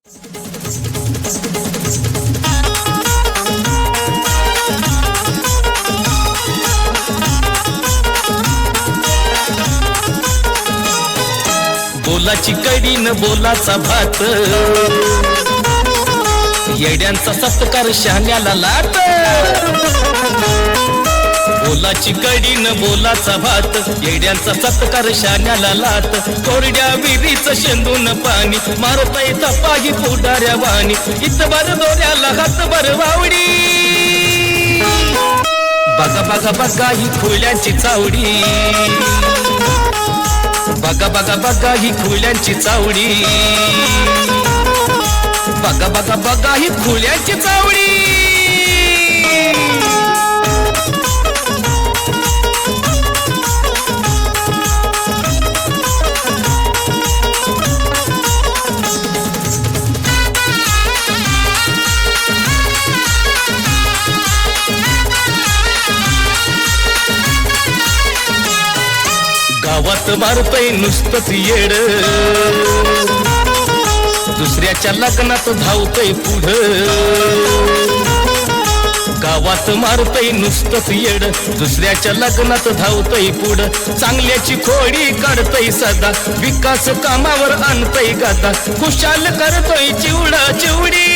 बोलाची कडी न बोलाचा भात, येड्यांचा सत्कार शहाण्याला लाट. बोलाची कडी न बोलाचा भात, येड्यांचा सत्कार शहाण्याला लाट. कोरड्या विहिरीचं शेंदून पाणी, मारताय तपाही पुढाऱ्या वाणी. इतभर दोऱ्याला हातभर वावडी, बघा बघा बघा ही खुल्यांची चावडी. बघा बघा बघा ही खुल्यांची चावडी. बघा बघा बघा ही खुल्यांची चावडी. गावात मारतय नुसतंच येड, दुसऱ्याच्या लग्नात धावतय पुढं. गावात मारतय नुसतंच येड, दुसऱ्याच्या लग्नात धावतय पुढं. चांगल्याची खोडी काढतय सदा, विकास कामावर आणतय गादा. खुशाल करतोय चिवडा चिवडी.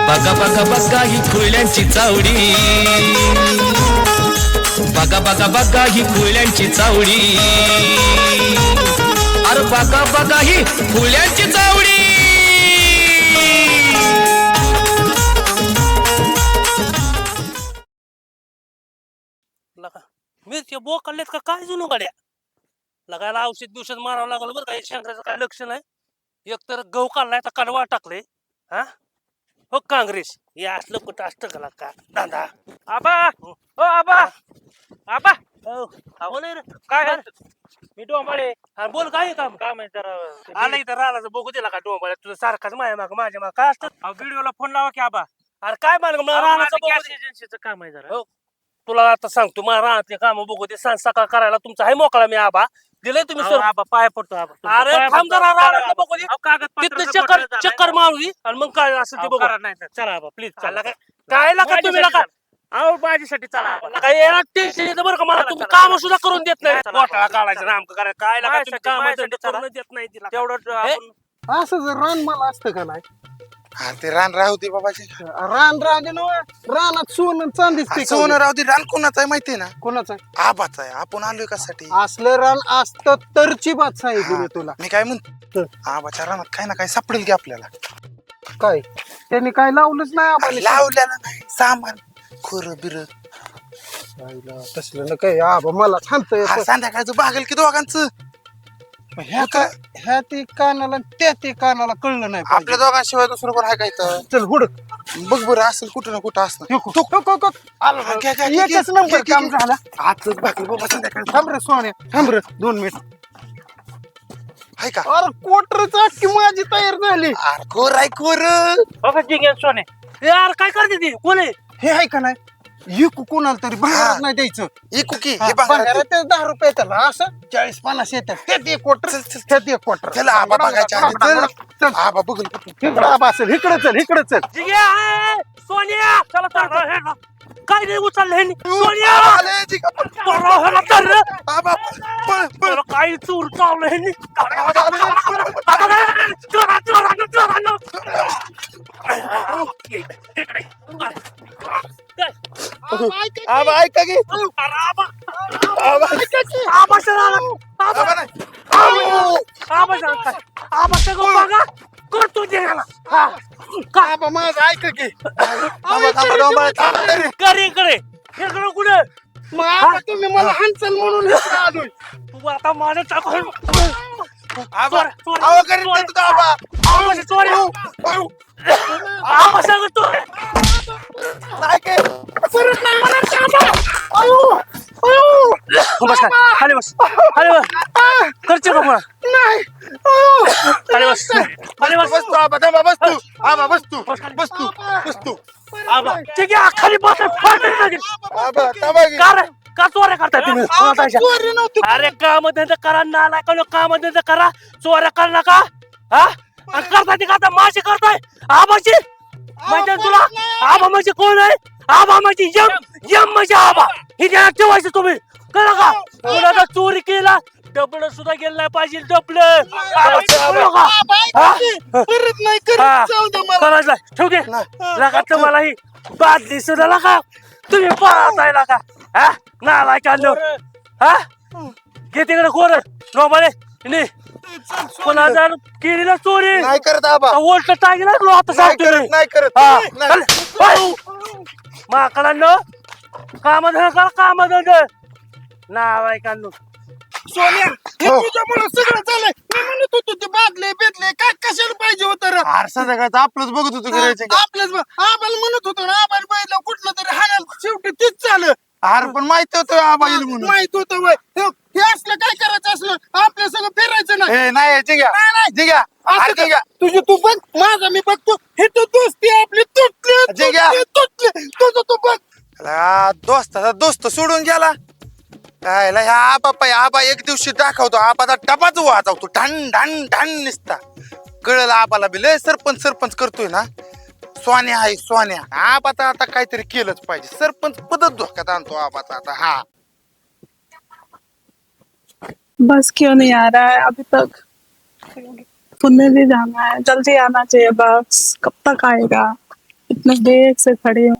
बघा बघा बघा ही खुल्यांची चावडी. बघा बघा बघा ही खुल्यांची चावडी. अरे बघा बघा ही खुल्यांची चावडी. मिरच्या बोकलेत का काय जुनू गाड्या लगायला औषध दिवसात मारावं लागलं बरं का. शंकराचं काय लक्ष नाही. एक तर गहू काढलाय तर कडवा टाकले. हा हो काँग्रेस हे असलं कुठं असतं का का दादा. आबा हो आबा आबा हो नाही रे काय मी डोंबाळे. हा बोल काय काम काम आहे तर आलं इथं राहायचं बघू दिला का डोंबाळे तुझं सारखाच माझ्या माग माझ्या माग काय असतं. व्हिडिओला फोन लावा की आबा. अरे काय मार्ग एजन्सीचं काम आहे जरा. तुला आता सांगतो मला राहते काम बघू दे. सांग सकाळ करायला तुमचा आहे मोकळा मी आबा दिलंय तुम्ही सर. आबा पाय पडतो आबा. अरे थांब जरा बघू दे. कागद चक्कर चक्कर मारली आणि मग काय असं ते बघा नाही. चला आबा प्लीज चला. काय लागा तुम्ही नका अहो माझ्यासाठी चला. काय येणार टेन्शन येतं बरं का मला. तुम्ही काम सुद्धा करून देत नाही. घोटाळा काढायचं नाम करायचं काय लागा तुम्ही काम करून देत नाही तिला तेवढं. असं जर रान मला असतं का नाही. हा ते रान राहू दे बाबाजी. रान राजे नव रानात सोनं चांदीच ते सोनं राहू दे. रान कोणाचं आहे माहितीये ना. कोणाचं आबाच आहे. आपण आलोय कशासाठी. असलं रान असतं तरची बात सांगितली मी तुला. मी काय म्हणतो आबाच्या रानात काही ना काही सापडेल की आपल्याला. काय त्यांनी काय लावलंच नाही आम्हाला. लावलेलं नाही सामान खोर बिर तसलं ना काय आबा मला सांगतोय. संध्याकाळचं बागेल की दोघांचं. ह्या ती कानाला त्या ती कानाला कळलं नाही. आपल्या दोघांशिवाय दुसरं कोण आहे काय तर. चल हुडक बघ बरं असेल कुठं ना कुठं असतं. एकच नंबर काम झाला. आजच भाकरी बाबा संध्याकाळी. थांब रे सोन्या थांब रे 2 मिनिट. आहे का. अरे कोटरच अख्खी माझी तयार झाली. अरे खोर आहे खोर. सोने यार काय करते ती कोण आहे. हे आहे का नाही इकू कोणाला तरी बाहेर नाही द्यायचं. इकू की बाहेर 10 रुपये त्याला असं 40-50 येतात. त्यात 1 क्वार्टर त्यात 1 क्वार्टर. त्याला आबा बघायच्या आधी आबा बघल आबा असेल. इकडे चल इकडे चल. सोनिया चला काय नाही उचललं सोनिया. आबा पळ पळ. काही चूर चावलं आबा ऐका की. करतो आबा माझं ऐका की. इकडे इकडे कुठे मग तुम्ही मला हानचल म्हणून आलोय. तू आता माझं टाकून आबा आवा करीत नाही तुझा आबा. आबा सांगतो नाही काय. बस खाली बस खाली बस करचे का मला नाही खाली बस खाली बस. बस तू आबा थांबा. बस तू आबा. बस तू बस तू बस तू. आबा ठीक आहे खाली बस. आबा थांबा की. का चोऱ्या करताय तुम्ही. अरे काम धंदा करा नाला काम धंदा करा चोऱ्या कर नका. हा आणि करताय ते करता माझी करताय आबाची म्हणजे तुला आबा म्हणजे कोण आहे आबा म्हणजे यम म्हणजे आबा हे ध्यानात ठेवायचं तुम्ही कळलं का तुला जर चोरी केला डबल सुद्धा गेलं नाही पाहिजे डबल परत नाही करत जाऊ दे मला करायचं ठेव दे लगा तुम्हाला ही बादली सुद्धा लगा तुम्ही पळताय लगा हा नालाय काढलो हा घे तिकडे कोण नोबाले कोणा जर केली ना चोरी नाही करत आबा ओलट टाकी लागलो आता नाही सांगतो करत मी. नाही करत हा, नाही. चल. माकडांनो काम धंदा करा काम धंदा नाव आहे काढलो सोन्या हे तुझ्यामुळे सगळं झालंय मी म्हणत होतो ते बादले बेदले काय कशाला पाहिजे होतं रे अरे संध्याकाळचं आपलंच बघत होतो करायचं आपल्याच आबाला म्हणत होतो ना आबाला बैला कुठलं तरी हाणायला शेवटी तेच झालं अरे पण माहिती होतं आबा येईल म्हणून माहित होतं वय हे असलं काय करायचं असलं आपल्या सगळं फिरायचं ना ए नाही जिग्या नाही, नाही. जिग्या असं अरे जिग्या तुझी तू बघ माझा मी बघतो हे तर दोस्ती आपली जे घ्या. तुटली तुझं तू बघ दोस्ताचा दोस्त सोडून गेला कायला ह्या आबा एक दिवशी दाखवतो आबाचा डबाच वाजवतो ढण ढण ढण निसता कळलं आबाला बी लय सरपंच करतोय ना सोन्या आहे सोन्या आबाचा आता काहीतरी केलंच पाहिजे सरपंच पदच धोक्यात आणतो आबाचा आता हा बस क्यों नहीं आ रहा है अभी तक पुणे भी जाना है जल्दी आना चाहिए बस कब तक आएगा इतने देर से खड़े हूँ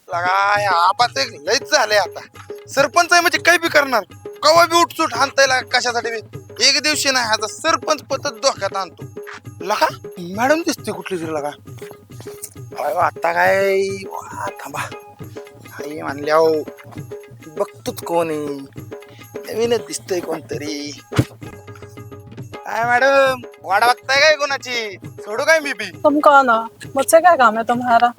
लगा ह्या आबाचं एक लयच झालंय आता सरपंच आहे म्हणजे काही बी करणार कवा बी उठसूट आणता येईल कशासाठी बी एक दिवशी नाही आता सरपंच पदच धोक्यात आणतो लगा मॅडम दिसते कुठली तरी लगा अहो, आता काय वा, थांबा आई म्हणल्या बघतोच कोण आहे नवीनच दिसतंय कोणतरी काय मॅडम वाडा बघताय काय कोणाची सोडू काय मी बी तुम कौन हो मुझसे क्या काम है तुम्हारा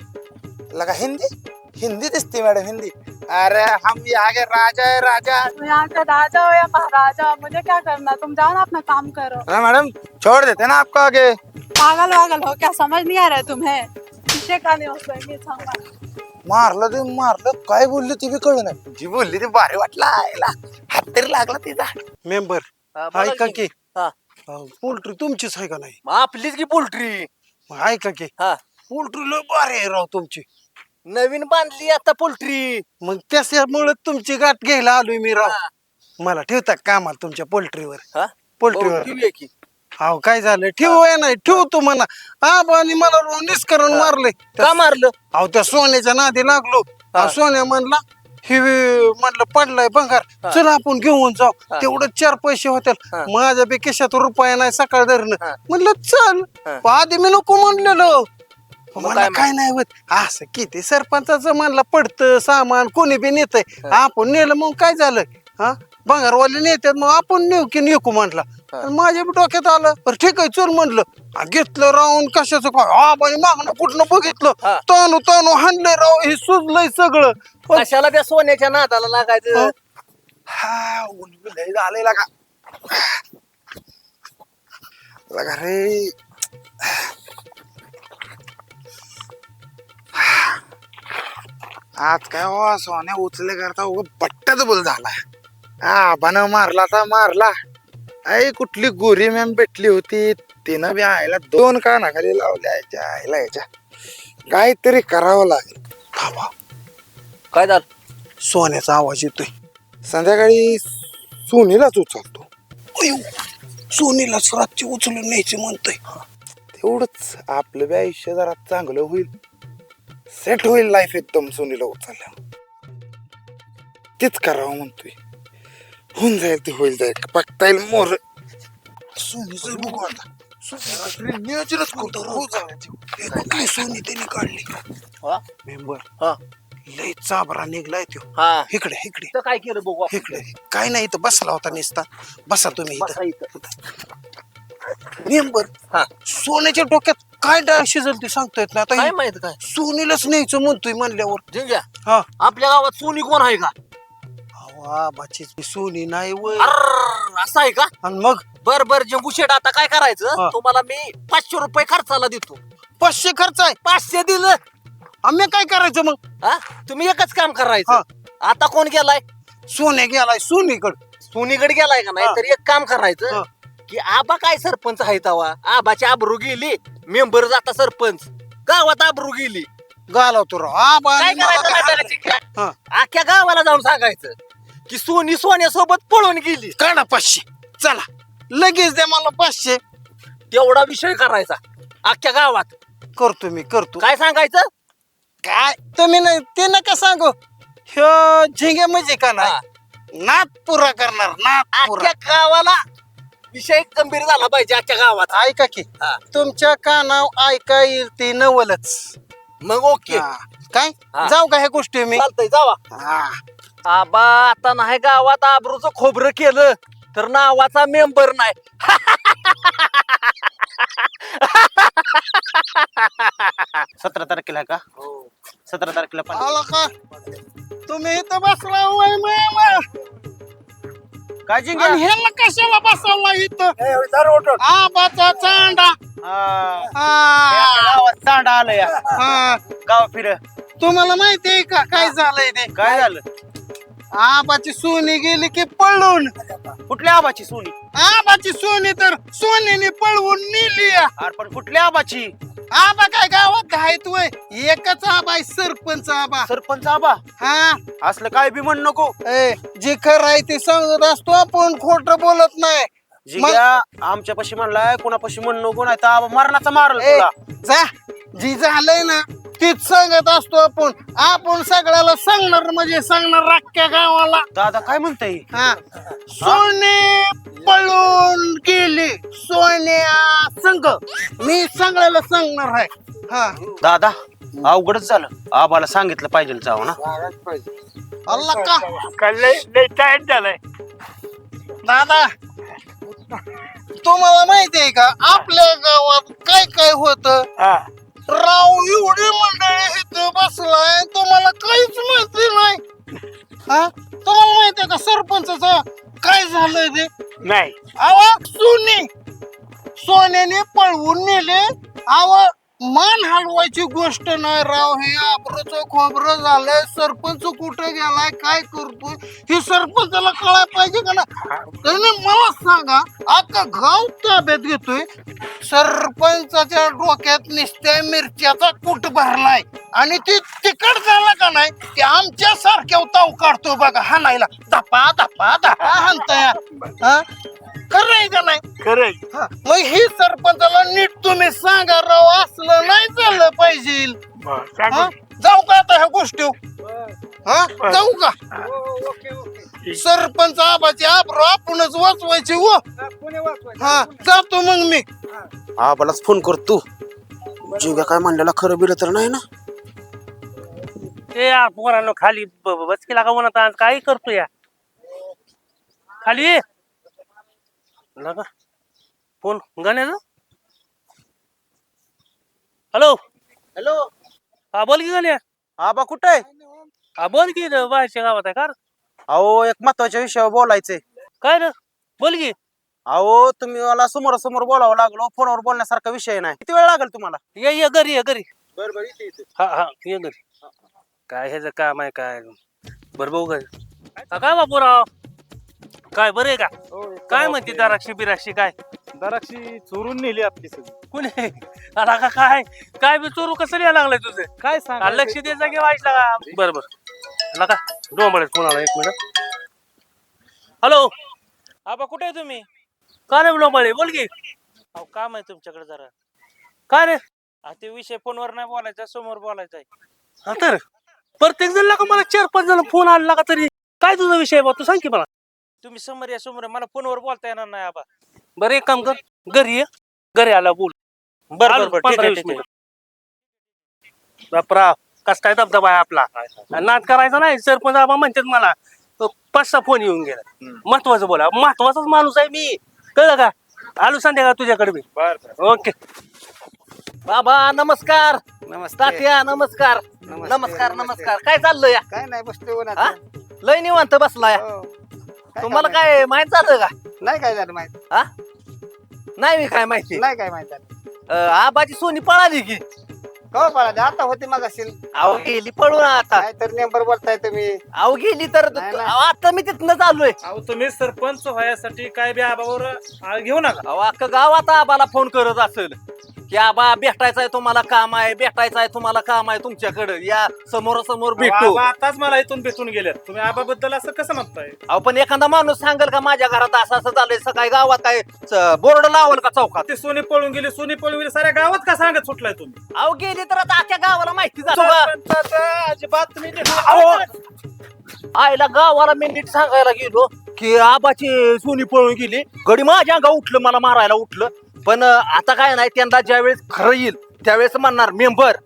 लगा हिंदी दिसती मैडम हिंदी अरे हम यहाँ के राजा है राजा तुम यहाँ का राजा हो या महाराजा हो, मुझे क्या करना तुम जाओ ना अपना काम करो अरे मैडम छोड़ देते ना आपको आगे पागल वागल हो क्या समझ नहीं आ रहा है तुम्हें पीछे का नहीं हो मारलं काय बोलली ती बी कळलं नाही जी बोलली ती भारी वाटला आयला हात तरी लागला तिचा मेंबर ऐका की पोल्ट्री तुमचीच आहे का नाही आपलीच की पोल्ट्री मग ऐका की हा. पोल्ट्री लय भारी आहे राव तुमची नवीन बांधली आता पोल्ट्री मग त्याच्यामुळे तुमची गाठ घ्यायला आलोय मी राव मला ठेवता कामाला तुमच्या पोल्ट्रीवर पोल्ट्रीवर अहो काय झालं ठेवू नाही ठेवतो म्हणा आणि मला निष्करण मारले का मारलं अहो त्या सोन्याच्या नादी लागलो सोन्या म्हणला हे म्हणलं पडलाय भंगार चल आपण घेऊन जाऊ तेवढं 4 पैसे होतील माझ्या बी खिशात रुपया नाही सकाळ धरणं म्हणलं चल आधी मी नको म्हणलेलो मला काय नाही होत असं किती सरपंचाचं म्हणलं पडतं सामान कोणी बी नेतय आपण नेलं मग काय झालं हा भंगारवाले नेत्यात मग आपण नेऊ की नेकू म्हटला माझ्या बी डोक्यात आलं बरं ठीक आहे चल म्हणलं घेतलं राहून कशाचं काय बाई मागणं कुठनं बघितलं तानू हाणलंय राव हे सुजलंय सगळं कशाला त्या सोन्याच्या नादाला लागायचं हा लय झालंय लगा रे आज काय हो सोन्या उचले करता बट्ट्याच बोल झाला आबान मारला तर मारला आई कुठली गोरी मॅम भेटली होती तिनं बी आयला 2 कानाखाली लावल्या आयला याच्या काहीतरी करावं लागेल थांबा काय झालं सोन्याचा आवाज येतोय संध्याकाळी सोनीलाच उचलतो अयो सोनीलाच रातची उचलून न्यायचे म्हणतोय तेवढंच आपलं बी आयुष्य जरा चांगलं होईल सेट होईल लाईफ एकदम सोनीला उचलल्या तेच करावं म्हणतोय होऊन जाईल ते होईल जाईल बघता येईल मोर सोनीच बघू आता नियोजनच करतो रोज काय सोनी त्याने काढली मेंबर लय चाबरा निघलाय तो हा इकडे इकडे तर काय केलं बघू इकडे काय नाही इथं बसला होता नेसता बसा तुम्ही इथं मेंबर सोन्याच्या डोक्यात काय डाळ शिजल ते सांगता येत नाही काय आता माहित काय सोनीलाच न्यायचं म्हणतोय म्हणल्यावर जिंग्या हा आपल्या गावात सोनी कोण आहे का बाची सोनी नाही वय असं आहे का आणि मग बर जंबू शेट आता काय करायचं हा. तुम्हाला मी 500 रुपये खर्चाला देतो 500 खर्च आहे 500 दिलं आम्ही काय करायचं मग हा तुम्ही एकच काम हा. करायचं आता कोण गेलाय सोन्या गेलाय सोनीकडे सोनीकडे गेलाय का नाही हा. तर एक काम करायचं हा. की आबा काय सरपंच आहे तवा आबाची आबरू गेली मेंबर जाता सरपंच गावात आबरू गेली घालवतो राव आबा काय आणि मला करायचं काय- म्हाताऱ्या चिक्क्या? हा. अख्ख्या गावाला जाऊन सांगायचं की सोनी सोन्यासोबत पळून गेली काढा 500 चला लगेच द्या मला 500 तेवढा विषय करायचा अख्ख्या गावात करतो मी करतो काय सांगायचं काय तुम्ही नाही ते नका सांगू ह्यो झिंगे म्हणजे का हा. नाही नाद पुरा करणार नाद पुरा अख्ख्या गावाला विषय गंभीर झाला पाहिजे अख्ख्या गावात ऐका की हा. तुमच्या कानावर ऐका येईल ते नवलच मग ओके हा. काय हा. जाऊ का ह्या गोष्टी मी चालतंय जावा हा. आबा आता नाही गावात आबरूचं खोबरं केलं तर नावाचा मेंबर नाही 17 तारखेला का 17 तारखेला पण आला का तुम्ही इथं बसला होय मामा. काय जिंग्या? आणि ह्याला कशाला बसवला इथं आबाचा चांडा हा, हा. गावात चांडा आलंय हा. गाव फिर तुम्हाला माहिती आहे का काय झालंय ते काय झालं आबाची सोनी गेली की पळून कुठल्या आबाची सोनी आबाची सोनी तर सोनीने पळवून नेली अरे पण कुठल्या आबाची आबा काय गावात घायत वय एकच आबा आहे सरपंच आबा सरपंच आबा हा असलं काय बी म्हण नको ए जे खरं आहे ते सांगत असतो आपण खोट बोलत नाही जिग्या आमच्यापाशी म्हणलाय कोणापाशी म्हण नको नाही तर आबा मरणाचा मारल ए, तुला जा जी झालंय ना तीच सांगत असतो आपण सगळ्याला सांगणार म्हणजे सांगणार अख्ख्या गावाला दादा काय म्हणताय हा सोने पळून गेली सोन्या संघ मी सगळ्याला सांगणार आहे हा दादा अवघडच झालं आबाला सांगितलं पाहिजे जाऊ ना अल्ला का टाईट झालाय दादा तुम्हाला माहिती आहे का आपल्या गावात काय काय होत राव एवढी मंडळी इथं बसलाय तुम्हाला काहीच माहिती नाही हा तुम्हाला माहिती आहे का सरपंचाचं काय झालंय ते नाही आवा सोन्याने पळवून नेले मान हलवायची गोष्ट नाही राव हे आबरूचं खोबरं झालंय सरपंच कुठं गेलाय काय करतोय हे सरपंचाला कळायला पाहिजे का ना त्याने मला सांगा अख्खा गाव ताब्यात घेतोय सरपंचाच्या डोक्यात नुसत्या मिरच्याचा कूट भरलाय आणि ती तिकड झाला का नाही ते आमच्या सारख्या ताव काढतो बघा हाणायला धपा धपा धपा हाणताय हा खरं आहे का नाही खरंय हा, मग ही सरपंचाला नीट तुम्ही सांगा राव असलं नाही चाललं पाहिजे हा? जाऊ का आता ह्या गोष्टी हा जाऊ का सरपंच आबाची आबरो आपणच वाचवायची व हा जातो मग मी आबालाच फोन कर तू जिग्या काय म्हणलेला खरं बिलं तर नाही ना ते यार पोरांनो खाली बचकी लागा म्हणत आज काय करतो या खाली ये. लगा फोन गाण्याचा हॅलो हॅलो हा बोल की गाण्या आबा कुठे आहे हा बोल की बाहेरच्या गावात आहे का रे? अहो एक महत्वाच्या विषयावर बोलायचंय काय रे बोल की अहो तुम्ही मला समोर समोर बोलावं लागलो फोनवर बोलण्यासारखा विषय नाही किती वेळ लागेल तुम्हाला ये घरी ये घरी बरोबर हा हा ये घरी काय ह्याचं काम आहे काय बरं बघू घरी हा, काय बापूराव काय बरं आहे का काय म्हणते दराक्षी बिराक्षी काय दराक्षी चोरून नेली आपली सगळी कुणी आला का काय काय बी चोरू कसं लिहायला लागलंय तुझं काय हा, सांग लक्ष द्यायचं की वाईट लागा बरं बरं लगा डोंबळेत फोन आला 1 मिनिट हॅलो आबा कुठे आहे तुम्ही का रे डोंबळे बोल की अहो काम आहे तुमच्याकडे जरा काय रे ते विषय फोनवर नाही बोलायचा समोर बोलायचा आहे हा तर प्रत्येक जण का मला 4-5 जण फोन आला का तरी काय तुझा विषय बा तू सांग की मला तुम्ही समोर या समोर या. मला फोनवर बोलता येणार नाही आबा बरं एक काम कर घरी ये घरी आला बोल बरं आलो, बरं ठीक 15-20 आहे, ठीक आहे. मिनिट. बापरा कस काय दबदबा आहे आपला नाद करायचा नाही सरपंच आबा म्हणतात मला 5-6 फोन येऊन गेला महत्वाचं बोला महत्वाचाच माणूस आहे मी कळलं का आलो संध्याकाळ तुझ्याकडे मी ओके बाबा नमस्कार नमस्ते तात्या नमस्कार नमस्कार नमस्कार काय चाललंय या काय नाही बसतो हा? लय निवांत बसलाय तुम्हाला काय माहित झालं का नाही काय झालं माहिती हा नाही मी काय माहिती नाही काय माहिती आबाची सोनी पळाली की हो पळाले आता होती मग असेल अहो गेली पळून आता. काय तर नेंबर बोलताय तुम्ही. अहो गेली तर नाही ना. अहो, आता मी तिथनं चाललोय. अहो तुम्ही सरपंच व्हायसाठी काय बी आबावर घेऊ नका. अहो अख्खं गाव आता आबाला फोन करत असेल की आबा भेटायचंय तुम्हाला काम आहे, भेटायचंय तुम्हाला काम आहे तुमच्याकडे, या समोरासमोर भेटू. आबा आताच मला इथून भेटून गेल्यात. तुम्ही आबाबद्दल असं कसं म्हणताय? अहो पण एखादा माणूस सांगेल का माझ्या घरात असं असं झालंय, सकाळी गावात काय बोर्ड लावल का चौकात? ते सोनी पळून गेली साऱ्या गावात का सांगत सुटलाय तुम्ही? अहो गेली तर आता अख्ख्या गावाला माहिती झालं. सरपंचाचं अजिबात तुम्ही नीट- आईला गावाला मी नीट सांगायला गेलो की आबाची सोनी पळून गेली, गडी माझ्या अंगा उठलं, मला मारायला उठलं. पण आता काय नाही, त्यांना ज्यावेळेस खरं येईल त्यावेळेस म्हणणार मेंबर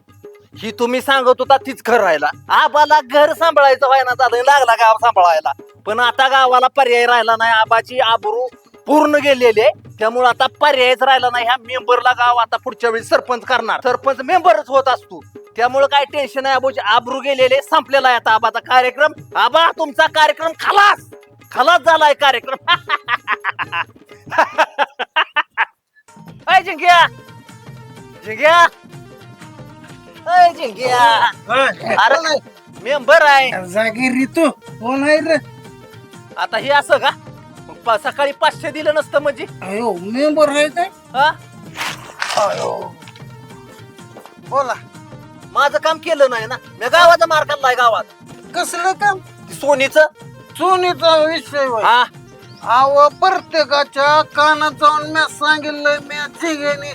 ही तुम्ही सांगत होता तीच खरं राहिला. आबाला घर सांभाळायचं व्हायना झालं, लागला गाव सांभाळायला. पण आता गावाला पर्याय राहिला नाही, आबाची आबरू पूर्ण गेलेली आहे. त्यामुळे आता पर्यायच राहिला नाही. ह्या मेंबरला गाव आता पुढच्या वेळी सरपंच करणार, सरपंच मेंबरच होत असतो. त्यामुळे काय टेन्शन आहे, आबूची आबरू गेलेले संपलेला आहे आता आबाचा कार्यक्रम. आबा तुमचा कार्यक्रम खलास खलास झालाय कार्यक्रम. अय जिंक्या जिंक्या अय जिंक्या, अरे मेंबर आहे जागीर तू कोण आहे रे? आता हे असं का? मग सकाळी 500 दिलं नसतं म्हणजे? अयो मेंबर आहे काय? हा अयो बोला माझं काम केलं नाही ना, मी गावाचा मार खाल्लाय गावात. कसलं काम? सोनीचं सोनीचा विषय होय. हा अहो प्रत्येकाच्या कानात जाऊन मी सांगितलंय, मी झिंग्याने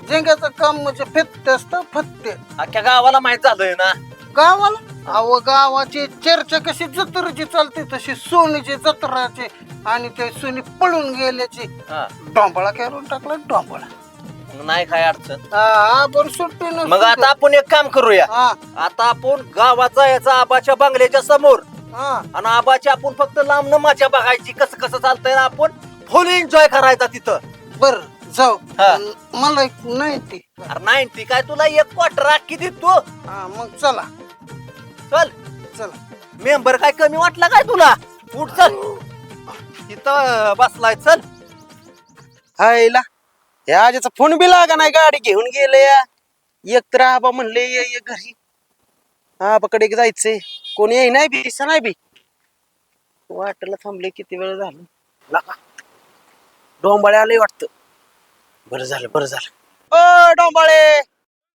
झिंग्याचं काम म्हणजे फित्ते असतं फत्ते अख्ख्या गावाला माहित झालंय ना. गावाला. अहो गावाची चर्चा कशी जत्रेची चालते तशी सोनीची जत्राची आणि ते सोनी पळून गेल्याची हा. डोंबळा करून टाकला डोंबळा. मग नाही काय अडचण. हा बरं सुट्टी नसते. मग आता आपण एक काम करूया, हा आता आपण गावात जायचं आबाच्या बंगल्याच्या समोर हा आणि आबाची आपण फक्त लांबनं मजा बघायची, कसं कसं चालतंय ना, आपण फुल एन्जॉय करायचा तिथं. बर जाऊ. हा. मला एक नाही ती. अरे नाही ती काय तुला एक क्वार्टर अख्खी देतो. हा मग चला चल चला. मेंबर काय कमी वाटला काय तुला? उठ चल, इथं बसलाय चल. हायला हे आजीचा फोन बी लागा नाही, गाडी घेऊन गेले. एक तर आबा म्हणले ये घरी, आबाकडे जायचंय, कोणी येई नाही बी दिसा नाही बी. वाटला थांबले किती वेळ झालं. लागा डोंबाळे आले वाटतं. बरं झालं बरं झालं. ओ डोंबाळे,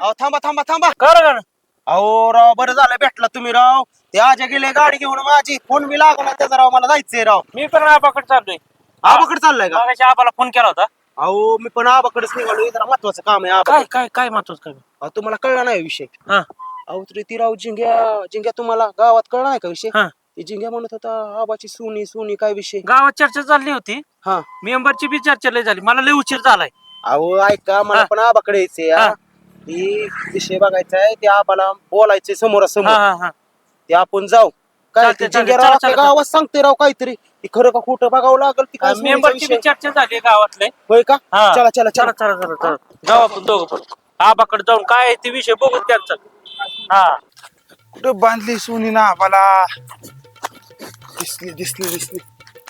अहो थांबा थांबा थांबा. कर अहो राव बरं झालं भेटला तुम्ही राव. ते आजा गेले गाडी घेऊन माझी, फोन बी लागा नाही त्याचा राव. मला जायचंय राव. मी पण आबाकडे चाललोय. आबाकडे चाललाय का? मगाशी आबाला फोन केला होता. अहो मी पण आबाकडेच निघालो, जरा महत्वाचं काम आहे आबा. काय काय काय महत्वाचं काय? अहो, तुम्हाला कळला नाही विषय. हा. अहो तरी ती राव जिंग्या तुम्हाला गावात कळला नाही का विषय? हा. ती जिंग्या म्हणत होता आबाची सोनी काय विषय. गावात चर्चा चालली होती, हा. मेंबरची बी चर्चा लय झाली. मला लय उशीर झालाय. अहो ऐका, मला हा. पण आबाकडे यायचंय. हा. ती विषय बघायचा आहे, ते आबाला बोलायचंय हा समोरासमोर. हा. ते आपण जाऊ. काय चालतंय, ते जिंग्या चालतंय. राव चला, आपल्या चला. गावात सांगते राव काहीतरी. ती खरं का खोटं बघावं लागल. ती काय सोनीचा मेंबरची बी विषय. चर्चा झाली गावातले. होय का? हा. चला चला चला चला. चला चला चला जाऊ आपण दोघं पण आबाकडे जाऊन काय आहे ते विषय बघू त्यांचा. हा कुठं बांधली सोनी ना आबाला? दिसली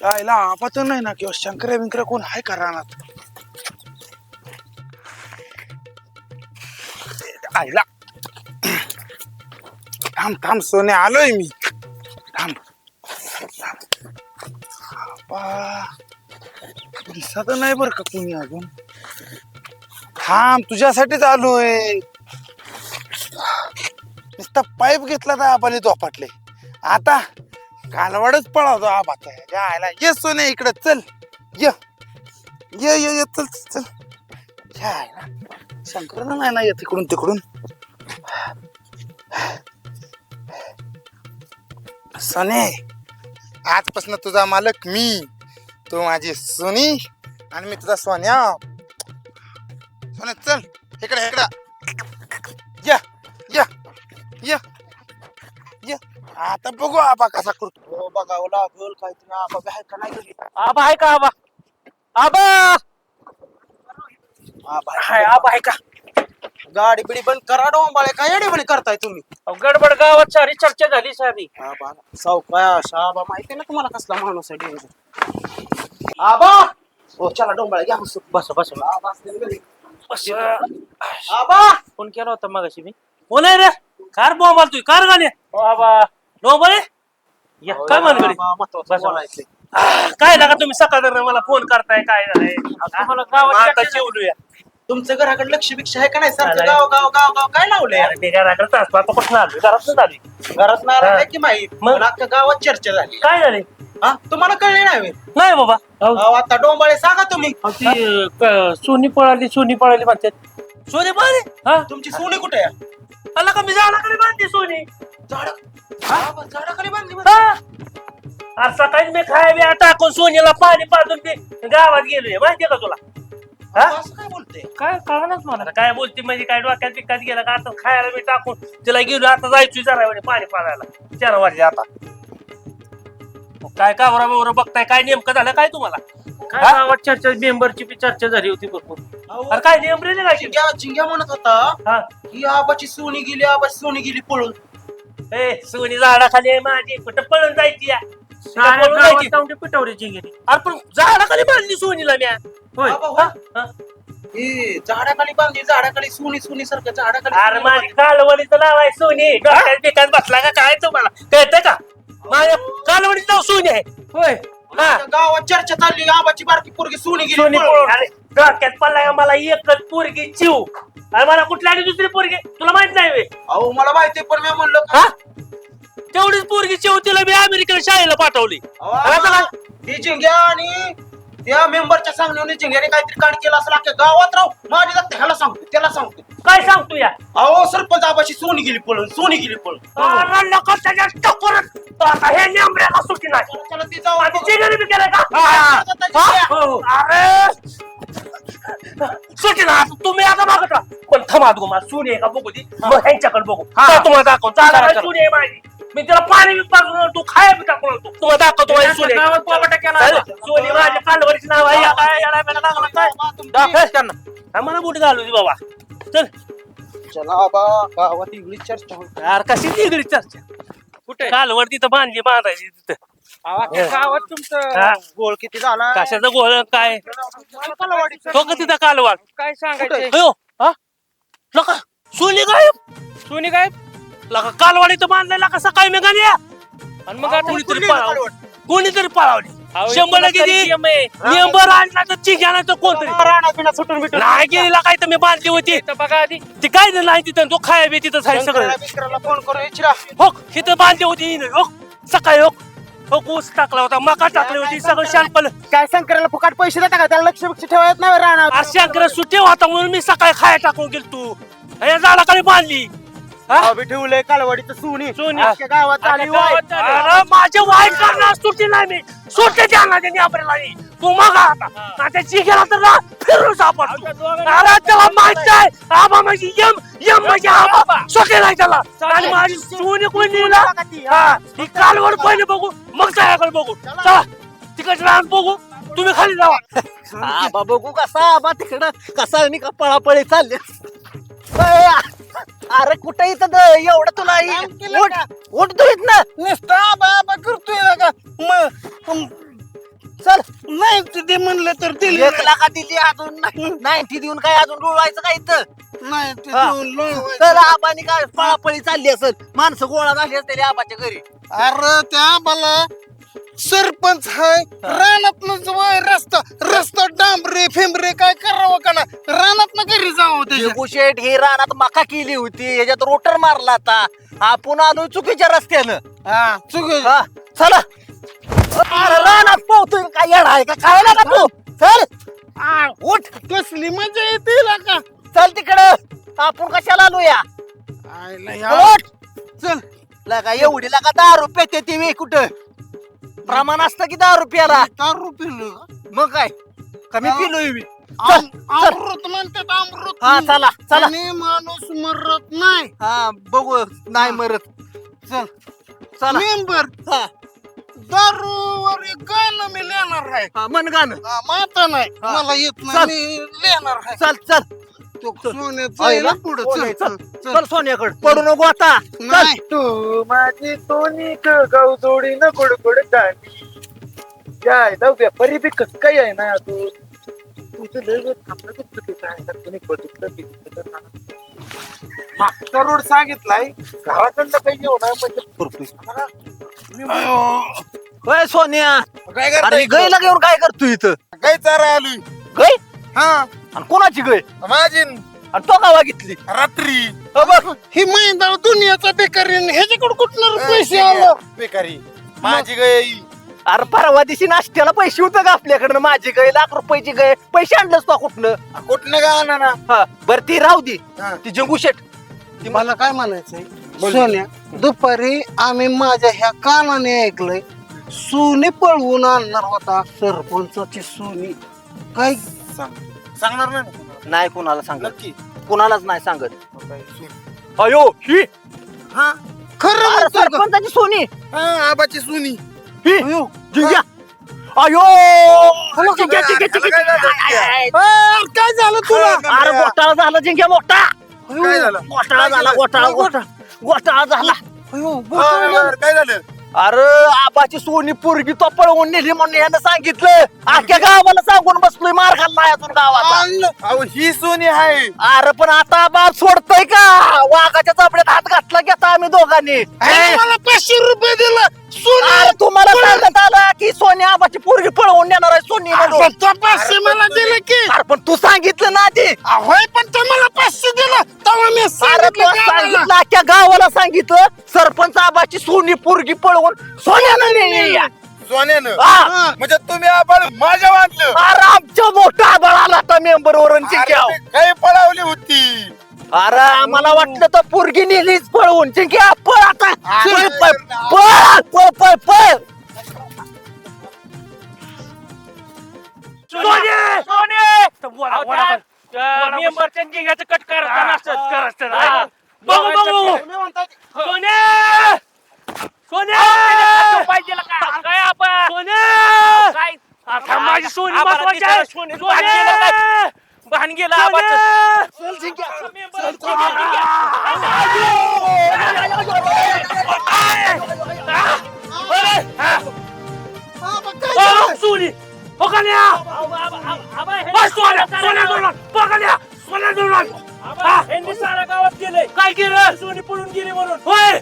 आईला आबा तर नाही ना, किंवा शंकर्या बिंकऱ्या कोण आहे का रानात? आईला थांब सोन्या, आलोय मी. थांब आबा दिसत नाही बर का कोणी अजून. थांब तुझ्यासाठीच आलोय. नुसता पाईप घेतला तर आबाने झोपाटले. आता कालवाडच पळावतो आबाचा. जायला ये सोने इकडे चल. ये ये ये ये चल चल. जायला शंकरला नाही ना येत इकडून तिकडून. सोने आजपासून तुझा मालक मी, तू माझी सोनी आणि मी तुझा सोन्या. सोने चल इकडे इकडे. या या या या. आता बघू आबा कसा करतो. हो, बघावं लागल काहीतरी. आबा बी आहे का नाही घरी? आबा आहे का? आबा आबा आबा हाय. आबा आहे का? गाडी बिडी बंद करा डोंबाळे. काय येडे करताय तुम्ही? अहो, गडबड गावात सारी चर्चा झाली सारी. आबा सावकाश. आबा माहिती ना तुम्हाला कसला माणूस आहे डेंजर. आबा हो चला डोंबाळे घ्या. बस बस. आबा असतील घरी. बस. आबा फोन केला होता मगाशी मी. कोण आहे रे? कार बोंबाल तू कार गाणे बाबा डोंबळे या काय म्हणगडी आबा, महत्वाचं बोलायचंय. काय लागा तुम्ही सकाळ मला फोन करताय काय झालंय तुम्हाला गावात आता चर्चा- जेवलूया तुमचं घराकडे लक्ष बिक्ष आहे का नाही सारखं चालेल. गाव गाव गाव गाव काय लावलंय यार? मी घराकडे असतो आता कुठं आलो घरात आली घरात नाराज हा. आहे की माहित मग? पण अख्ख्या गावात चर्चा झाली काय झाले हा तुम्हाला कळले नाही होय? नाही बाबा अहो, आता डोंबाळे सांगा तुम्ही सोनी पळाली म्हणतात. सोने पाहिले हा तुमची सोनी कुठे आहे आला का मी झाडाकडे बांधली सोने झाडाखाली बांधली बरं. हा आज सकाळी मी खाया टाकून सोनेला पाणी पाजून ते गावात गेलोय माहितीये का तुला हा असं काय बोलते काय कळणार मला. आता काय बोलते म्हणजे काय डोक्यात पिकात गेला का आता खायला मी टाकून तिला गेलो आता जायचोय जरा वेळ पाणी पाजायला 4 वाजले आता मग काय कावरा बिवरा बघताय काय नेमकं झालं काय तुम्हाला काय हा? गावात चर्चा मेंबरची बी चर्चा झाली होती भरपूर. अरे काय नेम रे काय चिंग्या म्हणत होता हा की आबाची सोनी गेली पळून ए सोनी झाडाखाली आहे माझी कुठं पळून जायची या साऱ्या पळून गावात जायची जाऊन ते पिटावरीची गेली. अरे पण झाडाखाली बांधली सोनीला म्या होय आबा, हा? होय. हा? हे झाडाखाली बांधली झाडाखाली सोनी सारखं झाडाखाली अरे सोनी माझी बांधली. कालवडीचं नाव आहे सोनी डोक्यात बिकात बसला का काय तुम्हाला कळतंय का माझ्या कालवडीचं नाव सोनी आहे होय हा आता गावात चर्चा चालली आबाची बारकी पोरगी सोनी गेली सोनी पळून. अरे डोक्यात पडला का मला एकच पोरगी चिव आणि मला कुठली आणि दुसरी पोरगी तुला माहित नाही व्हय? अहो मला माहितीये पण मी म्हणलं का- हा तेवढीच पोरगी चिव तिला मी अमेरिकेला शाळेला पाठवली अहो, आता आबा, काय? ही जिंग्या आणि त्या मेंबरच्या सांगण्याने जिंग्याने काहीतरी कांड केलं असेल अख्ख्या गावात राहू माझी जाते ह्याला सांगतो त्याला सांगतो काय सांगतो या अहो सरपंच आबाची सोनी गेली पळून अरे नका त्याच्या टक्करच आता हे नेमऱ्याला सुट्टी नाही चला ती जाऊ आणि आपण. चिगरी बी केलंय का हा, हा. हो. अरे सुट्टी ना आता तुम्ही आता मागत राहा पण थमा तू मला सुनी आहे का बघू ती मग ह्यांच्याकडे बघू काय तुम्हाला दाखव चला. सुनी आहे माझी मी तिला पाणी बी पाजून तू खाया बी टाकून आणतो. तुम्हाला दाखवतो माझी सुनी आहे. गावात पोपटा केला चालेल. आता. सोनी माझ्या कालवरीची नाव आहे काय याला मेला लागला काय दाखव त्यांना आम्हाला बुट घालू दे बाबा चल चला आबा गावात एवढी चर्चा होती. यार कशी निगडी चर्चा कुठे कालवर तिथं बांधली बांधायची तिथं गावात तुमचं हा? गोळ किती झाला कशाचं गोळ काय तो का तिथं कालवाड काय सांगायचं अयो हा लका सोनी गायब सोनी काय लका कालवाडी तर बांधलेला कसा काय मेघाने आणि मग आता कोणीतरी पळावली कोणीतरी पळावली अहो, 100 किती नियम आहे. नियंबर आणला तर चिघ्या नाही तर कोणतरी राणा बिना सुटून बिटून नाही गेलेला काय तर मी बांधली होती इथं बघा आधी ती काय नाही तिथं तो खाया बी तिथं आहे सगळं मित्राला फोन करून विचारा हो इथं बांधली होती हिने. हो सकाळी हो ऊस टाकला होता मका टाकली होती सगळं शांपल काय शंकराला फुकाट पैसे देता का त्याला लक्ष बिक्ष ठेवायत नाही राणा अशा सुट्टी होता म्हणून मी सकाळी खाया टाकून गेलो तू या झाडाखाली बांधली हा? अभि ठेवलंय कालवाडीचं सोनी सोनी. अख्ख्या गावात आली वाय. गावात आली. अरे माझे वाईट करणार सुट्टी नाही मी सुट्टी द्यायला त्यांनी आपल्याला तू मग आता त्याची गेला तर ना फिरून सापडतो अरे त्याला माहित आहे आबा माझी यम यम म्हणजे आबा सुट्टी नाही त्याला आणि माझी सोनी कोण लिहिला हा ही कालवड पहिले बघू मग त्याकडे बघू चला तिकडे राहून बघू तुम्ही खाली जावा आबा बघू कसा आबा तिकडं कसा आणि का पळापळी चालले अरे कुठे इथं एवढं तुला उठ तू इथनं नुसता बाबा करतोय का चल नाही ते म्हणलं तर दिली 1 लाखा दिली अजून 90 देऊन काय अजून रुळवायचं काय इथं नाही ते हा. देऊन लोळवायचं. तर आबानी काय पळापळी चालली असेल माणसं गोळा झाली असते आबाच्या घरी अरे त्या मला सरपंच हाय रानात रस्ता डांबरे फेंबरे काय करावं का ना रानात घरी जावं त्याच्या शेट ही रानात मका केली होती याच्यात रोटर मारला आता आपण आलो चुकीच्या रस्त्यानं हा चुकी हा, चला अरे रानात पोहतोय काय येणार आहे का काय लागा तू चल उठ कसली मजा येते का चल तिकडं आपण कशाला आलो या आयला या- उठ. चल लगा एवढी लगा 10 रुपये ते ती कुठं प्रमाण असतं की 10 रुपयाला दारू पिलो मग काय कमी हा. पिलोय मी अमृत म्हणतात अमृत हा चला चला आणि माणूस मरत नाही हा बघू नाही मरत चल चला मेंबर हा दारूवर एक गाणं मी लिहिणार आहे हा, मन गाणं माता नाही हा. मला येत चल. नाही मी लिहिणार आहे चल चल तो सोन्याचं आहे आहे ना ना? पुढं सोन्या, चल चल चल सोन्याकडे पडू नको आता चल. नाही तू माझी सोनी गाव जोडी न गोड गोड गाणी काय जाऊ द्या परी बी कस काय आहे ना तू तुझं लय वेळ थांबलं तर चुकीचं आहे. तर तुम्ही बघितलं मागचा रोड सांगितलाय गावाकडनं काही येऊ नये म्हणजे होय सोन्या काय अरे करताय गैला घेऊन काय करतो इथं काय चारा आलोय गै हा आणि कोणाची गै माझी आणि तो गावा घेतली रात्री बघ ही मैदान दुनियाचा बेकारी ह्याच्याकडे कुठणार पैसे आलं बेकारी माझी गई अरे परवा दिवशी नाश्त्याला पैसे होतं का आपल्याकडनं माझी गै ₹1,00,000 गै पैसे आणलंस तो कुठलं कुठनं का आणा ना हा बरं ती राहू दे हा. ती जंगू शेट ती मला काय म्हणायचंय सोन्या दुपारी आम्ही माझ्या ह्या कानाने ऐकलंय सोनी पळवून आणणार होता सरपंचाची सोनी काय सांगणार नाही ना नाही कोणाला सांगत नक्की कोणालाच नाही सांगत अयो ही हा खरं अरे म्हणतोय का? सरपंचाची सोनी हा आबाची सुनी ही अयो, जिंक्या अयो जिंक्या, जिंक्या, जिंक्या, काय झालं तुला अरे घोटाळा झाला जिंक्या मोठा काय झालं घोटाळा झाला घोटाळा झाला अयो, काय झालं अरे आबाची सोनी पोरगी तो पळवून नेली म्हणून यानं सांगितलं अख्ख्या गावाला सांगून बसलोय मार खाल्ला अजून गावाचा अहो ही सोनी आहे अरे पण आता आबा सोडतोय का वाघाच्या चापड्यात हात घातला घेता आम्ही दोघांनी अरे मला ₹500 दिलं अरे तुम्हाला सांगत आला की सोनी आबाची पोरगी पळवून नेणार आहे सोनी म्हणून पण तो 500 मला दिलं की अरे पण तू सांगितलं ना आधी होय पण तो मला 500 दिलं तेव्हा मी अरे सांगितलं तू गावाला. सांगितलं अख्ख्या गावाला सांगितलं सरपंच आबाची सोनी पोरगी पळवून सोन्यानं नेली सोन्यानं हा. म्हणजे तुम्ही आबाळ माझ्या वाटलं अरे आमच्या मोठा आबाळ आला आता मेंबर वरून चिंक्या काही पळावली होती अरे आम्हाला वाटलं तर पोरगी नेलीच पळवून चिंक्या पळ आता पळ पळ पळ पळ पळ मेंबरच्या जिंग्याचं कट करताना बघू बघू सोने सोने पाहिजे काय आपण सोने काय माझी सोनी महत्वाची आहे सोने भान गेला सोनी पकडल्या सारा गावात गेले काय केलं सोनी पळून गेली म्हणून होय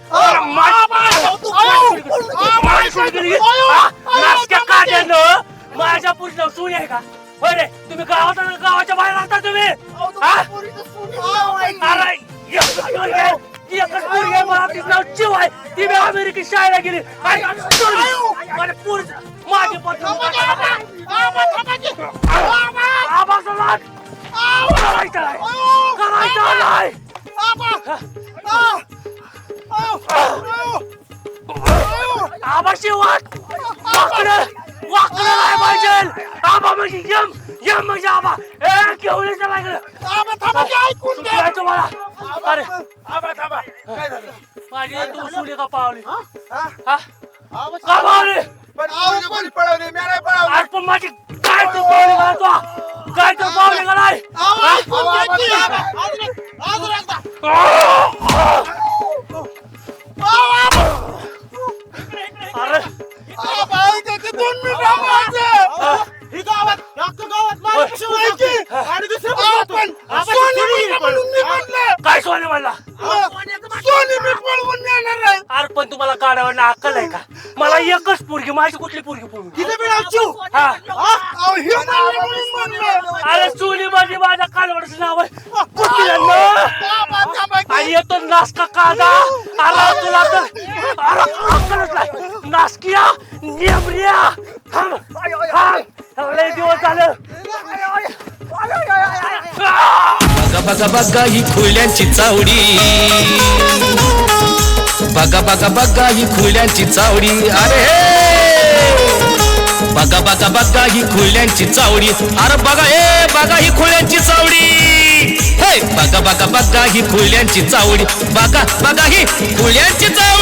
माझ्या पुढच्या सोनी आहे का होय रे तुम्ही गावाच्या बाहेर राहता तुम्ही अरे एकच पोरगी आहे मला तिचं नाव जीव आहे ती मी अमेरिकेत शाळेला गेली माझ्या पोरीचं माझे आबाशी वाट वाकडं नाही पाहिजे आबा म्हणजे यम यम म्हणजे आबा ए घेऊन ऐकून मला अरे आबा थांबा काय झालं माझी तू सुली का पावली का पावली पळवली मी नाही पळवली आज पण माझी काय तू पावली का तू काय तू पावली का नाही अरे काय सोने म्हणला अरे पण तुम्हाला गाड्यावर अक्कल आहे का मला एकच पोरगी माझी कुठली पोरगी पोरगी अरे सोनी माझी माझ्या कालवडचं नाव आहे आणि येतो नासका कादा अरे तुला तर अरे अक्कलच नाही नासकिया नेमरिया थांब थांब लय दिवस झालं बघा बघा बघा ही खुल्यांची चावडी बघा बघा बघा ही खुल्यांची चावडी अरे बघा बघा बघा ही खुल्यांची चावडी अरे बघा हे बघा ही खुल्यांची चावडी हे बघा बघा बघा ही खुल्यांची चावडी बघा बघा ही खुल्यांची चावडी